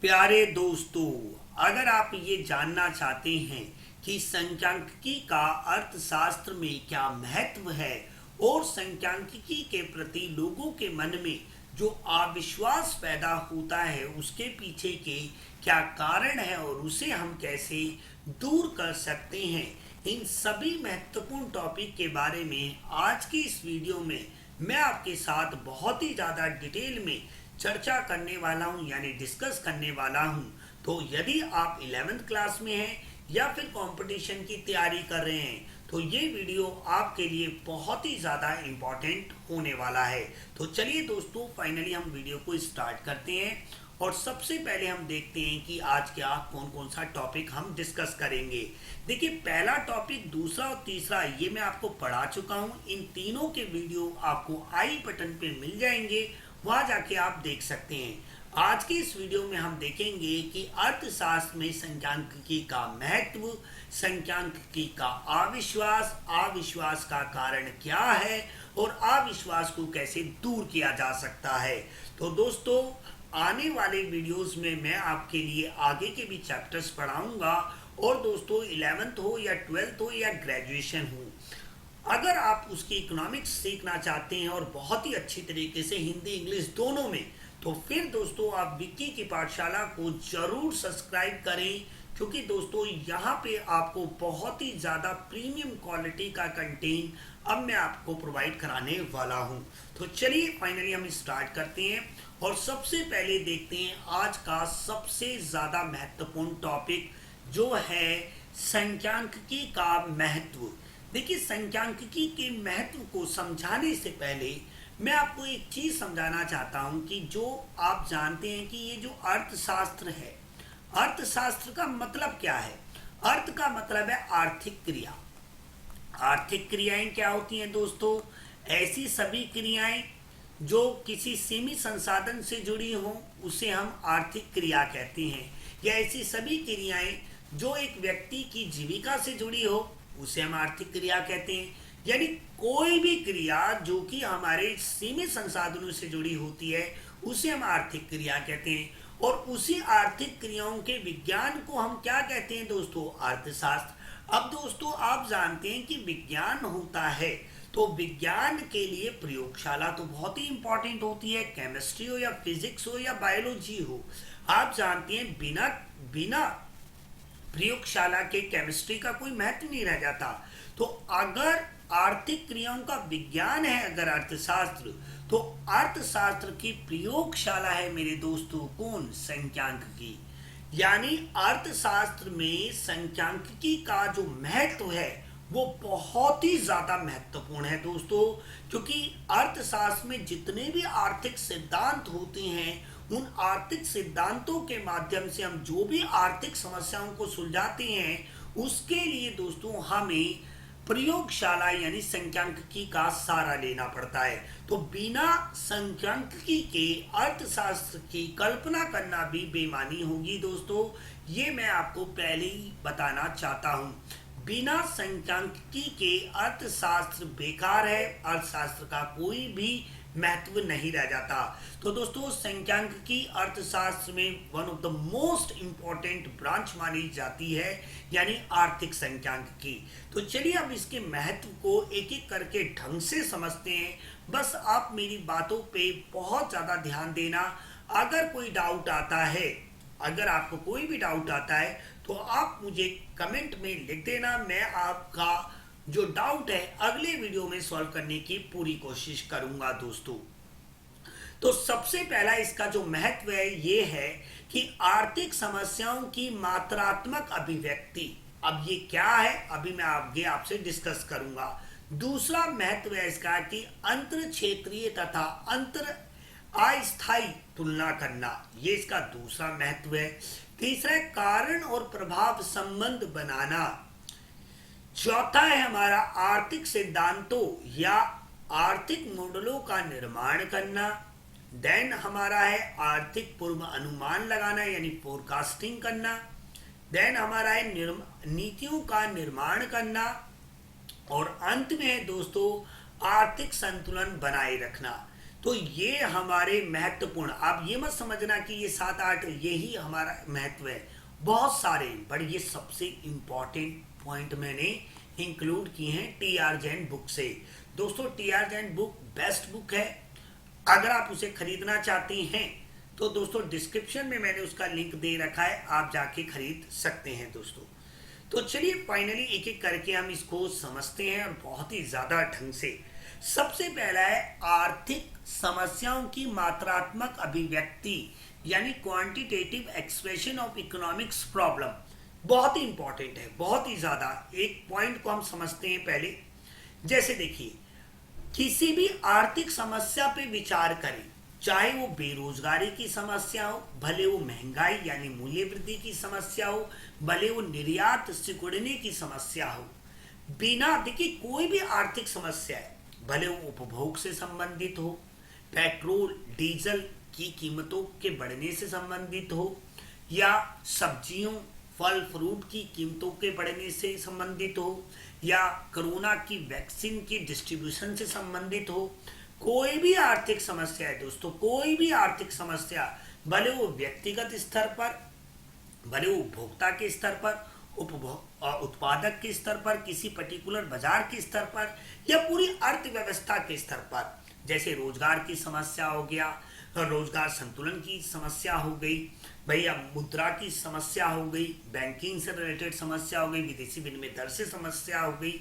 प्यारे दोस्तों, अगर आप ये जानना चाहते हैं कि संख्यांकिकी का अर्थशास्त्र में क्या महत्व है और संख्यांकिकी के प्रति लोगों के मन में जो अविश्वास पैदा होता है उसके पीछे के क्या कारण है और उसे हम कैसे दूर कर सकते हैं, इन सभी महत्वपूर्ण टॉपिक के बारे में आज की इस वीडियो में मैं आपके साथ बहुत ही ज़्यादा डिटेल में चर्चा करने वाला हूं, यानी डिस्कस करने वाला हूं। तो यदि आप 11th क्लास में हैं या फिर कंपटीशन की तैयारी कर रहे हैं तो ये वीडियो आपके लिए बहुत ही ज़्यादा इम्पोर्टेंट होने वाला है। तो चलिए दोस्तों, फाइनली हम वीडियो को स्टार्ट करते हैं और सबसे पहले हम देखते हैं कि आज क्या कौन कौन सा टॉपिक हम डिस्कस करेंगे। देखिए, पहला टॉपिक, दूसरा और तीसरा ये मैं आपको पढ़ा चुका हूँ। इन तीनों के वीडियो आपको आई बटन पे मिल जाएंगे, वहां जाके आप देख सकते हैं। आज के इस वीडियो में हम देखेंगे कि अर्थशास्त्र में संख्यांकिकी का महत्व, संख्यांकिकी का अविश्वास, अविश्वास का कारण क्या है और अविश्वास को कैसे दूर किया जा सकता है। तो दोस्तों, आने वाले वीडियोस में मैं आपके लिए आगे के भी चैप्टर्स पढ़ाऊंगा। और दोस्तों, 11th हो या 12th हो या ग्रेजुएशन हो, अगर आप उसकी इकोनॉमिक्स सीखना चाहते हैं और बहुत ही अच्छी तरीके से हिंदी इंग्लिश दोनों में, तो फिर दोस्तों आप विक्की की पाठशाला को जरूर सब्सक्राइब करें, क्योंकि दोस्तों यहाँ पे आपको बहुत ही ज़्यादा प्रीमियम क्वालिटी का कंटेंट अब मैं आपको प्रोवाइड कराने वाला हूँ। तो चलिए फाइनली हम स्टार्ट करते हैं और सबसे पहले देखते हैं आज का सबसे ज़्यादा महत्वपूर्ण टॉपिक, जो है संख्यांकिकी का महत्व। देखिए, संख्यांकिकी के महत्व को समझाने से पहले मैं आपको एक चीज समझाना चाहता हूं कि जो आप जानते हैं कि ये जो अर्थशास्त्र है, अर्थशास्त्र का मतलब क्या है। अर्थ का मतलब है आर्थिक क्रिया। आर्थिक क्रियाएं क्या होती हैं दोस्तों? ऐसी सभी क्रियाएं जो किसी सीमित संसाधन से जुड़ी हों उसे हम आर्थिक क्रिया कहते हैं, या ऐसी सभी क्रियाएं जो एक व्यक्ति की जीविका से जुड़ी हो उसे हम आर्थिक क्रिया कहते हैं। यानी कोई भी क्रिया जो कि हमारे सीमित संसाधनों से जुड़ी होती है उसे हम आर्थिक क्रिया कहते हैं। और उसी आर्थिक क्रियाओं के विज्ञान को हम क्या कहते हैं दोस्तों? अर्थशास्त्र। अब दोस्तों, आप जानते हैं कि विज्ञान होता है तो विज्ञान के लिए प्रयोगशाला तो बहुत ही इंपॉर्टेंट होती है, केमिस्ट्री हो या फिजिक्स हो या बायोलॉजी हो। आप जानते हैं बिना बिना प्रयोगशाला के केमिस्ट्री का कोई महत्व नहीं रह जाता। तो अगर आर्थिक क्रियाओं का विज्ञान है अगर अर्थशास्त्र, तो अर्थशास्त्र की प्रयोगशाला है मेरे दोस्तों कौन? संख्यांकिकी। यानी अर्थशास्त्र में संख्यांकिकी का जो महत्व है वो बहुत ही ज्यादा महत्वपूर्ण है दोस्तों, क्योंकि अर्थशास्त्र में जितने भी आर्थिक सिद्धांत होते हैं उन आर्थिक सिद्धांतों के माध्यम से हम जो भी आर्थिक समस्याओं को सुलझाते हैं उसके लिए दोस्तों हमें प्रयोगशाला यानी संख्यांकिकी का सहारा लेना पड़ता है। तो बिना संख्यांकिकी के अर्थशास्त्र की कल्पना करना भी बेईमानी होगी दोस्तों, ये मैं आपको पहले ही बताना चाहता हूं। बिना संख्यांकिकी के अर्थशास्त्र बेकार है, अर्थशास्त्र का कोई भी महत्व नहीं रह जाता। तो दोस्तों, संख्यांकिकी अर्थशास्त्र में one of the most important branch मानी जाती है, यानी आर्थिक संख्यांकिकी। तो चलिए अब इसके महत्व को एक एक करके ढंग से समझते हैं। बस आप मेरी बातों पे बहुत ज्यादा ध्यान देना। अगर कोई डाउट आता है, अगर आपको कोई भी डाउट आता है तो आप मुझे कमेंट में लिख देना। मैं आपका जो डाउट है अगले वीडियो में सॉल्व करने की पूरी कोशिश करूंगा दोस्तों। तो सबसे पहला इसका जो महत्व है ये है कि आर्थिक समस्याओं की मात्रात्मक अभिव्यक्ति। अब ये क्या है अभी मैं आगे आपसे डिस्कस करूंगा। दूसरा महत्व है इसका कि अंतर क्षेत्रीय तथा अंतर अस्थायी तुलना करना, ये इसका दूसरा महत्व है। तीसरा है कारण और प्रभाव संबंध बनाना। चौथा है हमारा आर्थिक सिद्धांतों या आर्थिक मॉडलों का निर्माण करना। देन हमारा है आर्थिक पूर्व अनुमान लगाना यानी फोरकास्टिंग करना। देन हमारा है नीतियों का निर्माण करना। और अंत में है दोस्तों आर्थिक संतुलन बनाए रखना। तो ये हमारे महत्वपूर्ण, आप ये मत समझना कि ये 7-8 यही हमारा महत्व है, बहुत सारे, बट ये सबसे इम्पॉर्टेंट पॉइंट मैंने इंक्लूड किए हैं टी आर जैन बुक से। दोस्तों T R Jain book best book है, अगर आप उसे खरीदना चाहते हैं तो दोस्तों डिस्क्रिप्शन में मैंने उसका लिंक दे रखा है, आप जाके खरीद सकते हैं दोस्तों। तो चलिए फाइनली एक एक करके हम इसको समझते हैं और बहुत ही ज़्यादा ढंग से। सबसे पहला है आर्थिक समस्याओं की मात्रात्मक अभिव्यक्ति, यानी quantitative expression of economics problem. बहुत ही इंपॉर्टेंट है, बहुत ही ज़्यादा। एक पॉइंट को हम समझते हैं पहले। जैसे देखिए, किसी भी आर्थिक समस्या पे विचार करें, चाहे वो बेरोजगारी की समस्या हो, भले वो महंगाई यानी मूल्य वृद्धि की समस्या हो, भले वो निर्यात सिकुड़ने की समस्या हो, बिना देखिए कोई भी आर्थिक समस्या है, भले वो उपभोग से संबंधित हो, पेट्रोल डीजल की कीमतों के बढ़ने से संबंधित हो, या सब्जियों फल फ्रूट की कीमतों के बढ़ने से संबंधित हो, या कोरोना की वैक्सीन की डिस्ट्रीब्यूशन से संबंधित हो, कोई भी आर्थिक समस्या है दोस्तों, कोई भी आर्थिक समस्या, भले वो व्यक्तिगत स्तर पर, भले वो उपभोक्ता के स्तर पर, उत्पादक के स्तर पर, किसी पर्टिकुलर बाजार के स्तर पर, या पूरी अर्थव्यवस्था के स्तर पर, जैसे रोजगार की समस्या हो गया, रोजगार संतुलन की समस्या हो गई, भैया मुद्रा की समस्या हो गई, बैंकिंग से रिलेटेड समस्या हो गई, विदेशी विनिमय दर से समस्या हो गई,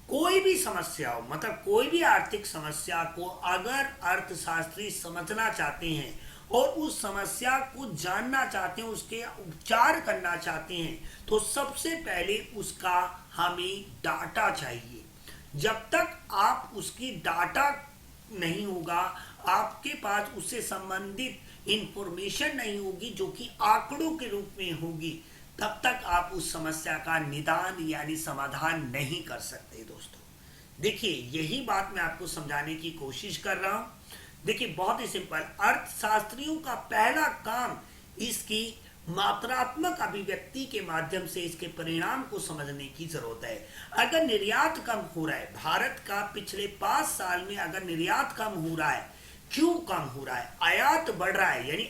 कोई भी समस्या हो, मतलब कोई भी आर्थिक समस्या को अगर अर्थशास्त्री समझना चाहते हैं और उस समस्या को जानना चाहते हैं, उसके उपचार करना चाहते हैं, तो सबसे पहले उसका हमें डाटा चाहिए। जब तक आप उसकी डाटा नहीं होगा, आपके पास उससे संबंधित इंफॉर्मेशन नहीं होगी जो कि आंकड़ों के रूप में होगी, तब तक आप उस समस्या का निदान यानी समाधान नहीं कर सकते दोस्तों। देखिए यही बात मैं आपको समझाने की कोशिश कर रहा हूं। देखिए बहुत ही सिंपल, अर्थशास्त्रियों का पहला काम इसकी मात्रात्मक अभिव्यक्ति के माध्यम से इसके परिणाम को समझने की जरूरत है। अगर निर्यात कम हो रहा है, भारत का पिछले 5 साल में अगर निर्यात कम हो रहा है, क्यों कम हो रहा है? आयात बढ़ रहा है यानी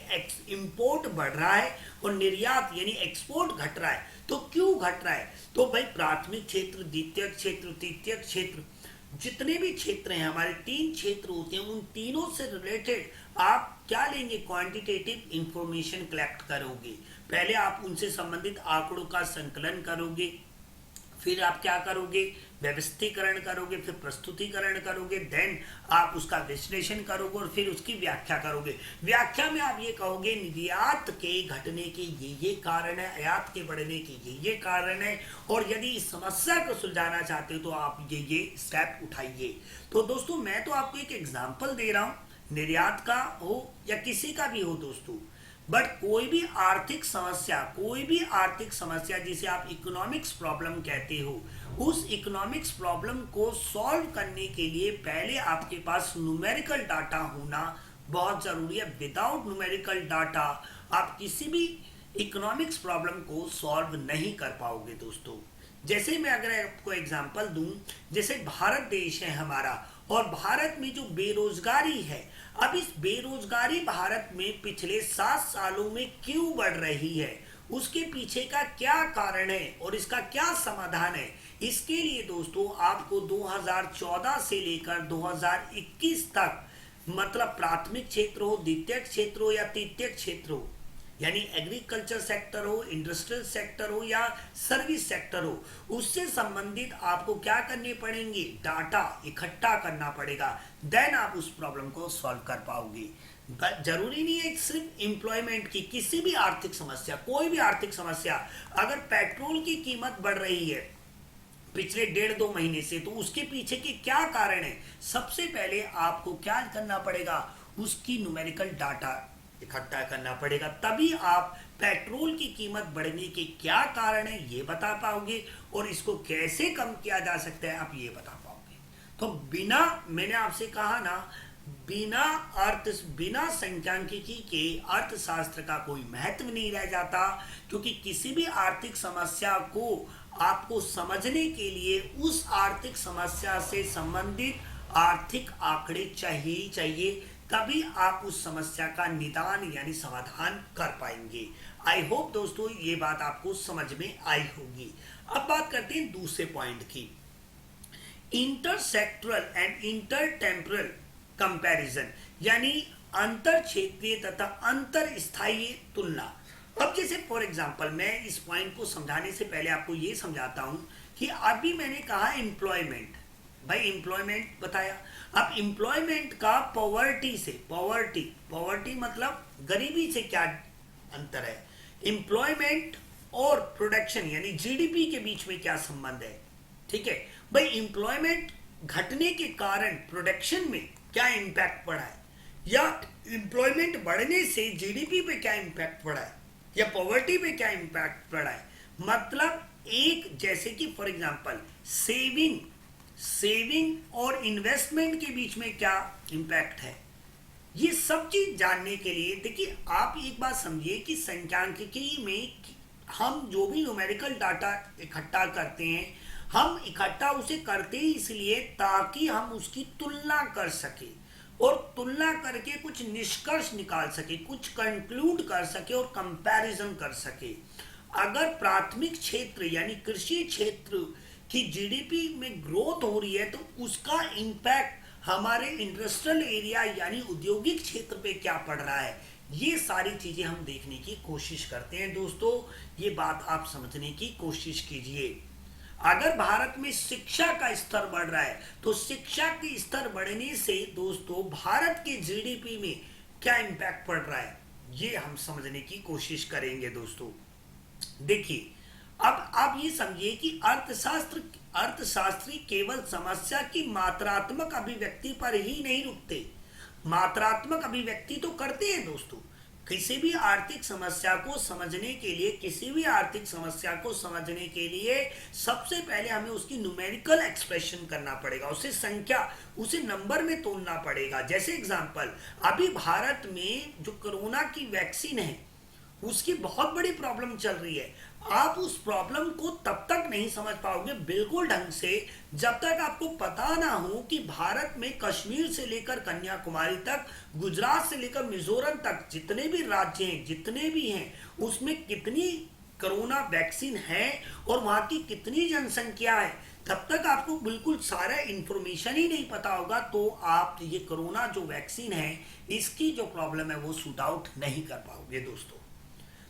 इंपोर्ट बढ़ रहा है, और निर्यात यानी एक्सपोर्ट घट रहा है। तो क्यों घट रहा है? तो भाई प्राथमिक क्षेत्र, द्वितीय क्षेत्र, तृतीय क्षेत्र, जितने भी क्षेत्र हैं, हमारे 3 क्षेत्र होते हैं, उन तीनों से रिलेटेड आप क्या लेंगे? क्वांटिटेटिव इंफॉर्मेशन कलेक्ट करोगे। पहले आप उनसे संबंधित आंकड़ों का संकलन करोगे, फिर आप क्या करोगे? व्यवस्थीकरण करोगे, फिर प्रस्तुतिकरण करोगे, देन आप उसका विश्लेषण करोगे और फिर उसकी व्याख्या करोगे। व्याख्या में आप ये कहोगे निर्यात के घटने के ये कारण है, आयात के बढ़ने के ये कारण है, और यदि इस समस्या को सुलझाना चाहते हो तो आप ये स्टेप उठाइए। तो दोस्तों मैं तो आपको एक एग्जाम्पल दे रहा हूं, निर्यात का हो या किसी का भी हो दोस्तों, बट कोई भी आर्थिक समस्या, कोई भी आर्थिक समस्या जिसे आप इकोनॉमिक्स प्रॉब्लम कहते हो, उस इकोनॉमिक्स प्रॉब्लम को सॉल्व करने के लिए पहले आपके पास न्यूमेरिकल डाटा होना बहुत जरूरी है। विदाउट न्यूमेरिकल डाटा आप किसी भी इकोनॉमिक्स प्रॉब्लम को सॉल्व नहीं कर पाओगे दोस्तों। जैसे मैं अगर आपको एग्जांपल दूं, जैसे भारत देश है हमारा, और भारत में जो बेरोजगारी है, अब इस बेरोजगारी भारत में पिछले 7 सालों में क्यों बढ़ रही है, उसके पीछे का क्या कारण है और इसका क्या समाधान है, इसके लिए दोस्तों आपको 2014 से लेकर 2021 तक, मतलब प्राथमिक क्षेत्र हो, द्वितीय क्षेत्र हो या तृतीय क्षेत्र हो, यानी एग्रीकल्चर सेक्टर हो, इंडस्ट्रियल सेक्टर हो या सर्विस सेक्टर हो, उससे संबंधित आपको क्या करने पड़ेंगे? डाटा इकट्ठा करना पड़ेगा, देन आप उस प्रॉब्लम को सॉल्व कर पाओगे। जरूरी नहीं है सिर्फ एम्प्लॉयमेंट की, किसी भी आर्थिक समस्या, कोई भी आर्थिक समस्या, अगर पेट्रोल की कीमत बढ़ रही है पिछले 1.5-2 महीने से, तो उसके पीछे के क्या कारण है? सबसे पहले आपको क्या करना पड़ेगा? उसकी न्यूमेरिकल डाटा इकट्ठा करना पड़ेगा, तभी आप पेट्रोल की कीमत बढ़ने के क्या कारण है ये बता पाओगे, और इसको कैसे कम किया जा सकता है आप ये बता पाओगे। तो बिना, मैंने आपसे कहा ना, बिना संख्यांकिकी के अर्थशास्त्र का कोई महत्व नहीं रह जाता, क्योंकि किसी भी आर्थिक समस्या को आपको समझने के लिए उस आर्थिक समस्या से संबंधित आर्थिक आंकड़े चाहिए, तभी आप उस समस्या का निदान यानी समाधान कर पाएंगे। आई होप दोस्तों ये बात आपको समझ में आई होगी। अब बात करते हैं दूसरे पॉइंट की, इंटरसेक्टरल एंड इंटरटेम्परल कंपैरिजन, यानी अंतर क्षेत्रीय तथा अंतर स्थायी तुलना। अब जैसे फॉर एग्जांपल मैं इस पॉइंट को समझाने से पहले आपको ये समझाता हूं कि अभी मैंने कहा एम्प्लॉयमेंट, भाई एम्प्लॉयमेंट बताया। अब एम्प्लॉयमेंट का पॉवर्टी से, पॉवर्टी मतलब गरीबी से क्या अंतर है, एम्प्लॉयमेंट और प्रोडक्शन यानी जीडीपी के बीच में क्या संबंध है। ठीक है भाई, एम्प्लॉयमेंट घटने के कारण प्रोडक्शन में क्या इम्पैक्ट पड़ा है, या एम्प्लॉयमेंट बढ़ने से जीडीपी पे क्या इम्पैक्ट पड़ा है, या पॉवर्टी पे क्या इम्पैक्ट पड़ा है। मतलब एक जैसे कि फॉर एग्जांपल सेविंग और इन्वेस्टमेंट के बीच में क्या इम्पैक्ट है, ये सब चीज जानने के लिए देखिए आप एक बात समझिए कि संख्यांकिकी में हम जो भी न्यूमेरिकल डाटा इकट्ठा करते हैं, हम इकट्ठा उसे करते ही इसलिए ताकि हम उसकी तुलना कर सके, और तुलना करके कुछ निष्कर्ष निकाल सके, कुछ कंक्लूड कर सके और कंपैरिजन कर सके। अगर प्राथमिक क्षेत्र यानी कृषि क्षेत्र की जीडीपी में ग्रोथ हो रही है तो उसका इम्पैक्ट हमारे इंडस्ट्रियल एरिया यानी औद्योगिक क्षेत्र पे क्या पड़ रहा है, ये सारी चीजें हम देखने की कोशिश करते हैं। दोस्तों ये बात आप समझने की कोशिश कीजिए। अगर भारत में शिक्षा का स्तर बढ़ रहा है तो शिक्षा के स्तर बढ़ने से दोस्तों भारत के जीडीपी में क्या इम्पैक्ट पड़ रहा है, ये हम समझने की कोशिश करेंगे। दोस्तों देखिए अब आप ये समझिए कि अर्थशास्त्री केवल समस्या की मात्रात्मक अभिव्यक्ति पर ही नहीं रुकते, मात्रात्मक अभिव्यक्ति तो करते हैं दोस्तों। किसी भी आर्थिक समस्या को समझने के लिए सबसे पहले हमें उसकी न्यूमेरिकल एक्सप्रेशन करना पड़ेगा, उसे नंबर में तोलना पड़ेगा। जैसे एग्जांपल अभी भारत में जो कोरोना की वैक्सीन है उसकी बहुत बड़ी प्रॉब्लम चल रही है। आप उस प्रॉब्लम को तब तक नहीं समझ पाओगे बिल्कुल ढंग से जब तक आपको पता ना हो कि भारत में कश्मीर से लेकर कन्याकुमारी तक, गुजरात से लेकर मिजोरम तक जितने भी राज्य हैं, जितने भी हैं, उसमें कितनी कोरोना वैक्सीन है और वहां की कितनी जनसंख्या है। तब तक आपको बिल्कुल सारा इंफॉर्मेशन ही नहीं पता होगा तो आप ये कोरोना जो वैक्सीन है इसकी जो प्रॉब्लम है वो शूट आउट नहीं कर पाओगे। दोस्तों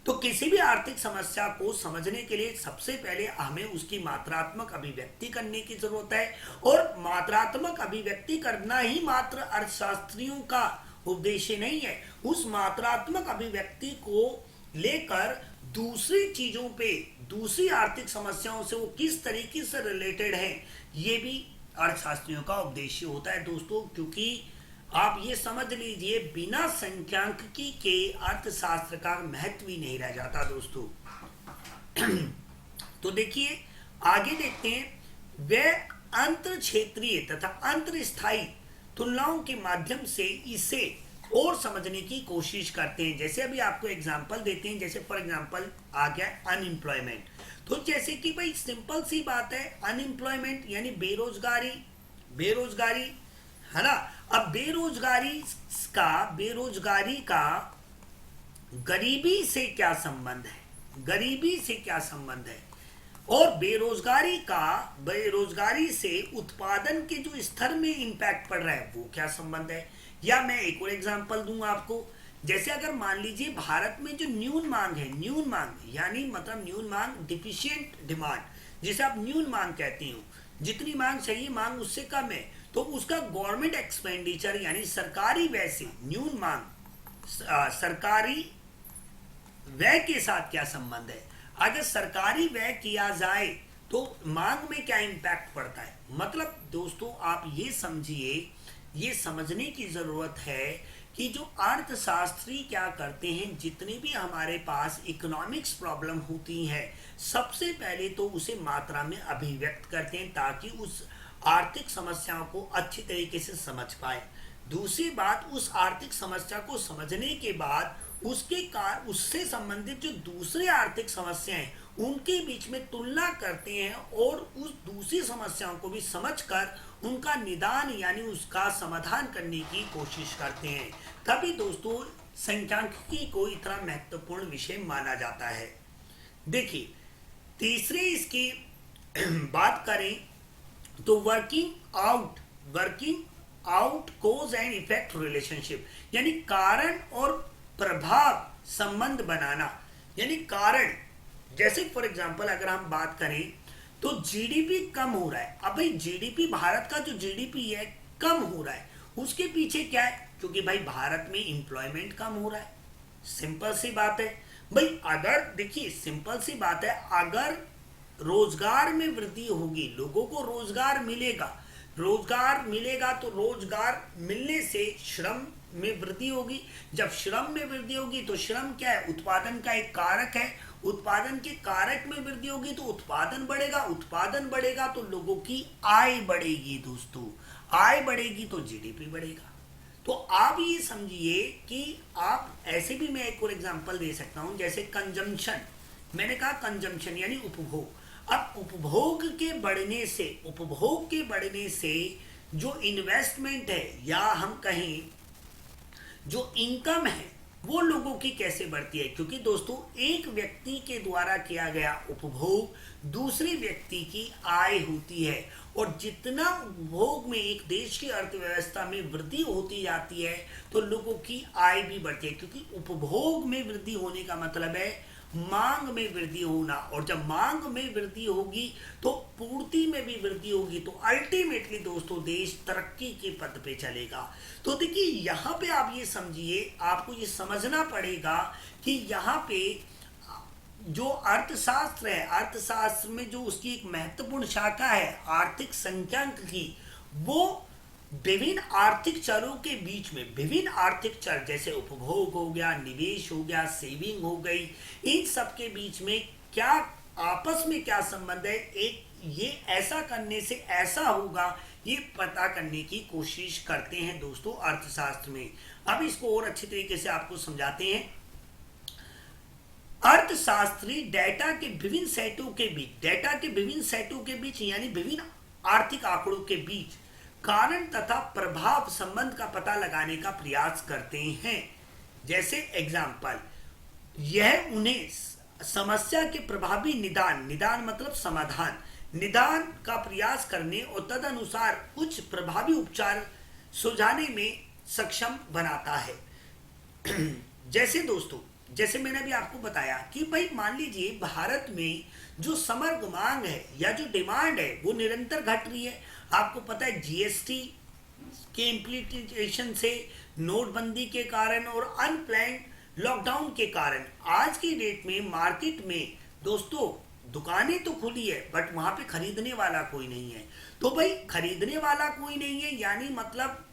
तो किसी भी आर्थिक समस्या को समझने के लिए सबसे पहले हमें उसकी मात्रात्मक अभिव्यक्ति करने की जरूरत है, और मात्रात्मक अभिव्यक्ति करना ही मात्र अर्थशास्त्रियों का उद्देश्य नहीं है। उस मात्रात्मक अभिव्यक्ति को लेकर दूसरी चीजों पे, दूसरी आर्थिक समस्याओं से वो किस तरीके से रिलेटेड है, ये भी अर्थशास्त्रियों का उद्देश्य होता है। दोस्तों क्योंकि आप ये समझ लीजिए बिना संख्यांकिकी के अर्थशास्त्र का महत्व ही नहीं रह जाता। दोस्तों तो देखिए आगे देखते हैं, वे अंतर क्षेत्रीय तथा अंतर स्थायी तुलनाओं के माध्यम से इसे और समझने की कोशिश करते हैं। जैसे अभी आपको एग्जांपल देते हैं, जैसे फॉर एग्जांपल आ गया अनएम्प्लॉयमेंट। तो जैसे कि भाई सिंपल सी बात है, अनएम्प्लॉयमेंट यानी बेरोजगारी है ना। अब बेरोजगारी का गरीबी से क्या संबंध है, और बेरोजगारी से उत्पादन के जो स्तर में इंपैक्ट पड़ रहा है वो क्या संबंध है। या मैं एक और एग्जांपल दूंगा आपको, जैसे अगर मान लीजिए भारत में जो न्यून मांग यानी मतलब न्यून मांग डिफिशिएंट डिमांड, जिसे आप न्यून मांग कहते हो, जितनी मांग चाहिए मांग उससे कम है, तो उसका गवर्नमेंट एक्सपेंडिचर यानी सरकारी व्यय से न्यून मांग, सरकारी व्यय के साथ क्या संबंध है। अगर सरकारी व्यय किया जाए तो मांग में क्या इंपैक्ट पड़ता है। मतलब दोस्तों आप ये समझिए, ये समझने की जरूरत है कि जो अर्थशास्त्री क्या करते हैं, जितने भी हमारे पास इकोनॉमिक्स प्रॉब्लम होती है सबसे पहले तो उसे मात्रा में अभिव्यक्त करते हैं ताकि उस आर्थिक समस्याओं को अच्छी तरीके से समझ पाए। दूसरी बात, उस आर्थिक समस्या को समझने के बाद उससे संबंधित जो दूसरे आर्थिक समस्याएं उनके बीच में तुलना करते हैं और उस दूसरी समस्याओं को भी समझकर उनका निदान यानी उसका समाधान करने की कोशिश करते हैं। तभी दोस्तों संख्यांकिकी को इतना महत्वपूर्ण विषय माना जाता है। देखिए, तीसरी इसकी बात करें तो working out cause and effect relationship, यानी कारण और प्रभाव संबंध बनाना। यानी कारण, जैसे फॉर एग्जांपल अगर हम बात करें तो जीडीपी कम हो रहा है। अब भाई जीडीपी, भारत का जो जीडीपी है कम हो रहा है, उसके पीछे क्या है? क्योंकि भाई भारत में इंप्लॉयमेंट कम हो रहा है। सिंपल सी बात है भाई। अगर देखिए, सिंपल सी बात है, अगर रोजगार में वृद्धि होगी, लोगों को रोजगार मिलेगा, तो रोजगार मिलने से श्रम में वृद्धि होगी। जब श्रम में वृद्धि होगी तो श्रम क्या है? उत्पादन का एक कारक है। उत्पादन के कारक में वृद्धि होगी तो उत्पादन बढ़ेगा, उत्पादन बढ़ेगा तो लोगों की आय बढ़ेगी। दोस्तों, आय बढ़ेगी तो जीडीपी बढ़ेगा। तो आप ये समझिए कि आप ऐसे भी, मैं एक और एग्जांपल दे सकता हूं, जैसे कंजम्पशन। मैंने कहा कंजम्पशन यानी उपभोग। अब उपभोग के बढ़ने से जो इन्वेस्टमेंट है या हम कहें जो इनकम है वो लोगों की कैसे बढ़ती है? क्योंकि दोस्तों एक व्यक्ति के द्वारा किया गया उपभोग दूसरे व्यक्ति की आय होती है, और जितना उपभोग में एक देश की अर्थव्यवस्था में वृद्धि होती जाती है तो लोगों की आय भी बढ़ती है। क्योंकि उपभोग में वृद्धि होने का मतलब है मांग में वृद्धि होना, और जब मांग में वृद्धि होगी तो पूर्ति में भी वृद्धि होगी, तो अल्टीमेटली दोस्तों देश तरक्की के पथ पे चलेगा। तो देखिए यहाँ पे आप ये समझिए, आपको ये समझना पड़ेगा कि यहाँ पे जो अर्थशास्त्र है, अर्थशास्त्र में जो उसकी एक महत्वपूर्ण शाखा है आर्थिक संख्यांकिकी, वो विभिन्न आर्थिक चरों के बीच में, विभिन्न आर्थिक चर जैसे उपभोग हो गया, निवेश हो गया, सेविंग हो गई, इन सब के बीच में क्या आपस में क्या संबंध है, एक ये ऐसा करने से ऐसा होगा, ये पता करने की कोशिश करते हैं दोस्तों अर्थशास्त्र में। अब इसको और अच्छी तरीके से आपको समझाते हैं। अर्थशास्त्री डेटा के विभिन्न सेटों के बीच यानी विभिन्न आर्थिक आंकड़ों के बीच कारण तथा प्रभाव संबंध का पता लगाने का प्रयास करते हैं। जैसे एग्जाम्पल, यह उन्हें समस्या के प्रभावी निदान मतलब समाधान, निदान का प्रयास करने और तदनुसार कुछ प्रभावी उपचार सुझाने में सक्षम बनाता है। जैसे दोस्तों, जैसे मैंने भी आपको बताया कि भाई मान लीजिए भारत में जो समग्र मांग है या जो डिमांड है वो निरंतर घट रही है। आपको पता है जीएसटी के इम्प्लीमेंटेशन से, नोटबंदी के कारण और अनप्लान्ड लॉकडाउन के कारण आज की डेट में मार्केट में दोस्तों दुकानें तो खुली है बट वहां पे खरीदने वाला कोई नहीं है। तो भाई खरीदने वाला कोई नहीं है यानी मतलब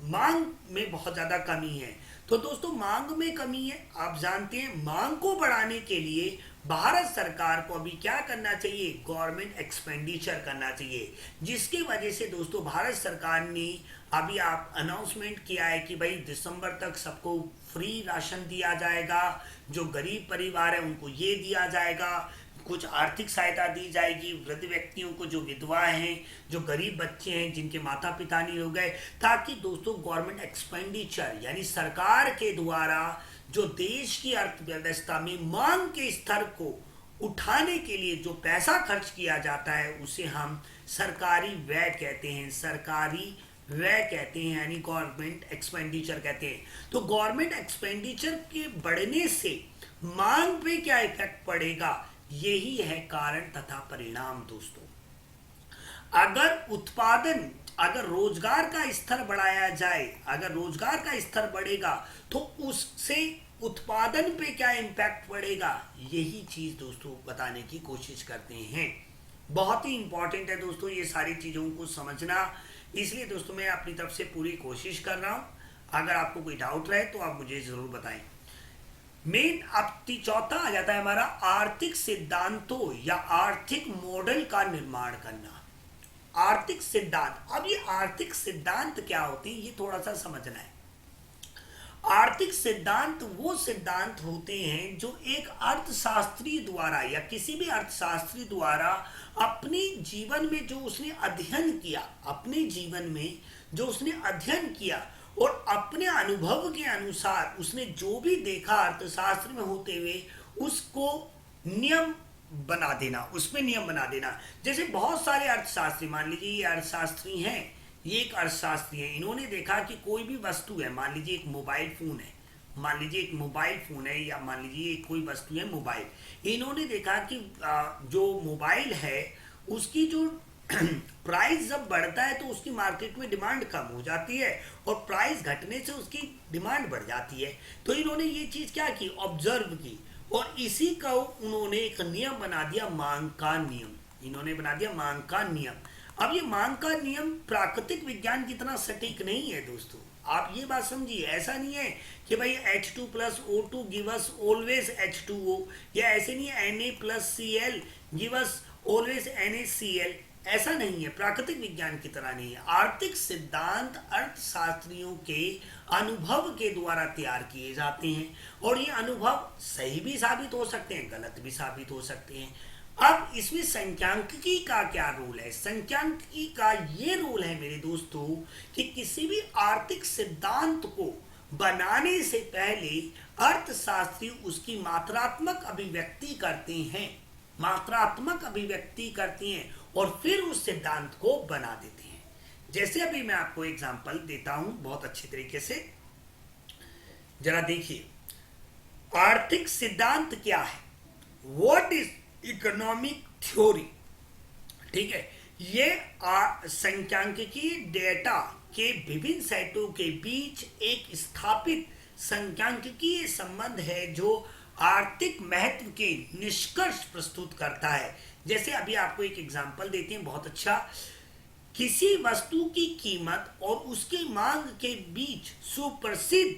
मांग में बहुत ज्यादा कमी है। तो दोस्तों मांग में कमी है, आप जानते हैं मांग को बढ़ाने के लिए भारत सरकार को अभी क्या करना चाहिए? गवर्नमेंट एक्सपेंडिचर करना चाहिए, जिसकी वजह से दोस्तों भारत सरकार ने अभी आप अनाउंसमेंट किया है कि भाई दिसंबर तक सबको फ्री राशन दिया जाएगा, जो गरीब परिवार है उनको ये दिया जाएगा, कुछ आर्थिक सहायता दी जाएगी वृद्ध व्यक्तियों को, जो विधवाएं हैं, जो गरीब बच्चे हैं जिनके माता पिता नहीं हो गए, ताकि दोस्तों गवर्नमेंट एक्सपेंडिचर यानी सरकार के द्वारा जो देश की अर्थव्यवस्था में मांग के स्तर को उठाने के लिए जो पैसा खर्च किया जाता है उसे हम सरकारी व्यय कहते हैं, सरकारी व्यय कहते हैं यानी गवर्नमेंट एक्सपेंडिचर कहते हैं। तो गवर्नमेंट एक्सपेंडिचर के बढ़ने से मांग पे क्या इफेक्ट पड़ेगा, यही है कारण तथा परिणाम दोस्तों। अगर रोजगार का स्तर बढ़ाया जाए, अगर रोजगार का स्तर बढ़ेगा तो उससे उत्पादन पे क्या इम्पैक्ट पड़ेगा, यही चीज दोस्तों बताने की कोशिश करते हैं। बहुत ही इंपॉर्टेंट है दोस्तों ये सारी चीजों को समझना, इसलिए दोस्तों मैं अपनी तरफ से पूरी कोशिश कर रहा हूं। अगर आपको कोई डाउट रहे तो आप मुझे जरूर बताएं। मेन अब चौथा आ जाता है हमारा आर्थिक सिद्धांतों या आर्थिक मॉडल का निर्माण करना। आर्थिक सिद्धांत, अब ये आर्थिक सिद्धांत क्या होते हैं ये थोड़ा सा समझना है। आर्थिक सिद्धांत वो सिद्धांत होते हैं जो एक अर्थशास्त्री द्वारा या किसी भी अर्थशास्त्री द्वारा अपने जीवन में जो उसने अध्ययन किया, अपने जीवन में जो उसने अध्ययन किया और अपने अनुभव के अनुसार उसने जो भी देखा अर्थशास्त्र में होते हुए उसको नियम बना देना, उसमें नियम बना देना। जैसे बहुत सारे अर्थशास्त्री, मान लीजिए ये अर्थशास्त्री हैं, ये एक अर्थशास्त्री है, इन्होंने देखा कि कोई भी वस्तु है, मान लीजिए एक मोबाइल फोन है, मान लीजिए एक मोबाइल फोन है या मान लीजिए कोई वस्तु है मोबाइल, इन्होंने देखा कि जो मोबाइल है उसकी जो प्राइस जब बढ़ता है तो उसकी मार्केट में डिमांड कम हो जाती है और प्राइस घटने से उसकी डिमांड बढ़ जाती है। तो इन्होंने ये चीज क्या की, ऑब्जर्व की और इसी का उन्होंने एक नियम बना दिया, मांग का नियम। इन्होंने बना दिया मांग का नियम। अब ये मांग का नियम प्राकृतिक विज्ञान की तरह सटीक नहीं है दोस्तों, आप ये बात समझिए। ऐसा नहीं है कि भाई H2 plus O2 give us always H2O, या ऐसे नहीं है Na plus Cl give us always NaCl, ऐसा नहीं है, प्राकृतिक विज्ञान की तरह नहीं है। आर्थिक सिद्धांत अर्थशास्त्रियों के अनुभव के द्वारा तैयार किए जाते हैं और ये अनुभव सही भी साबित हो सकते हैं, गलत भी साबित हो सकते हैं। अब इसमें संख्यांकिकी का क्या रोल है? संख्यांकिकी का ये रोल है मेरे दोस्तों कि किसी भी आर्थिक सिद्धांत को बनाने से पहले अर्थशास्त्री उसकी मात्रात्मक अभिव्यक्ति करते हैं, मात्रात्मक अभिव्यक्ति करते हैं और फिर उस सिद्धांत को बना देते हैं। जैसे अभी मैं आपको एग्जांपल देता हूं बहुत अच्छे तरीके से, जरा देखिए आर्थिक सिद्धांत क्या है, व्हाट इज इकोनॉमिक थ्योरी। ठीक है, ये संख्यांकिकी डेटा के विभिन्न सेटों के बीच एक स्थापित संख्यांकिकीय संबंध है जो आर्थिक महत्व के निष्कर्ष प्रस्तुत करता है। जैसे अभी आपको एक एग्जांपल देते हैं बहुत अच्छा, किसी वस्तु की कीमत और उसकी मांग के बीच सुप्रसिद्ध